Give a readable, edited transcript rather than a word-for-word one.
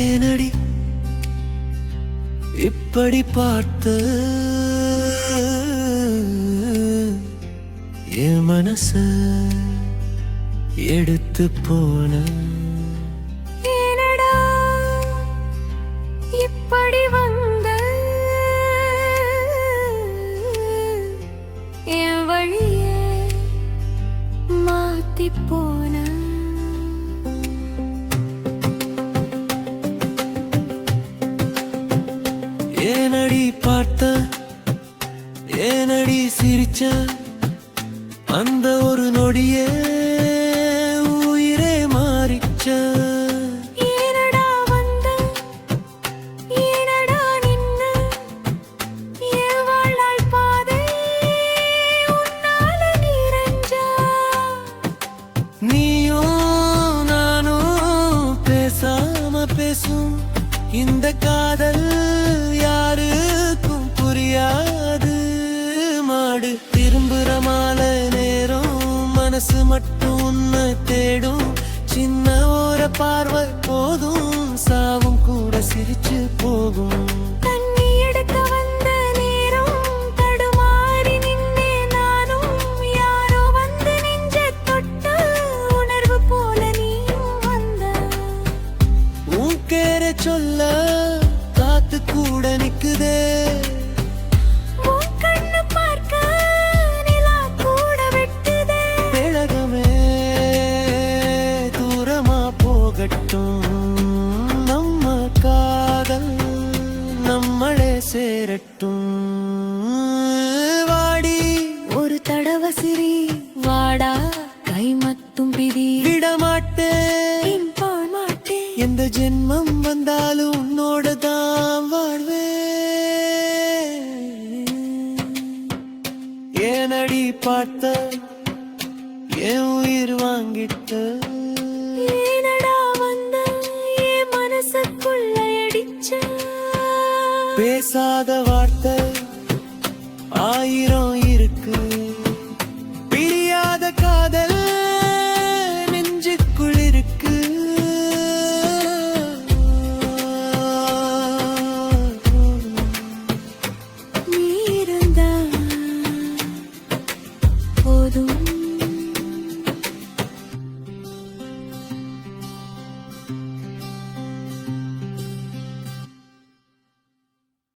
ஏனடி இப்படி பார்த்த என் மனச எடுத்து போன ஏனடா இப்படி வந்த என் வழியே மாத்தி போன ஏனடி பார்த்த ஏனடி சிரிச்ச அந்த ஒரு நொடியே உயிரே மாறிச்ச ஏனடா வந்த ஏனடா நின்ன என் வாழ்நாள் பாதை உன்னால நிறைஞ்சா நீயும் நானும் பேசாம பேசும் இந்த காதல் யாருக்கும் புரியாது மாடு திரும்புற மாலை நேரம் மனசு மட்டும் உன்னை தேடும் சின்ன ஓர பார்வை போதும் சாவும் கூட சிரிச்சு போகும் தண்ணி எடுக்க வந்த நேரம் தடுமாறி நின்னே நானும் யாரோ வந்து நெஞ்ச தொட்ட உணர்வு போல நீயும் வந்த உன் பேரை சொல்ல காத்து கூட நிக்குதே உன் கண்ணு பார்க்க நிலா கூட வெட்டுதே பெழகமே தூரமா போகட்டும் நம்ம காதல் நம்மளே சேரட்டும் வாடி ஒரு தடவை சிரி வாடா கை மட்டும் பிடி விடமாட்டேன் பால் மாட்டேன் எந்த ஜென்மம் வந்தாலும் உன்னோட தான் வாழ்வே ஏனடி பார்த்த என் உயிர் வாங்கிட்ட ஏனடா வந்த என் மனசுக்குள்ள அடிச்ச பேசாத வார்த்தை ஆயிரம்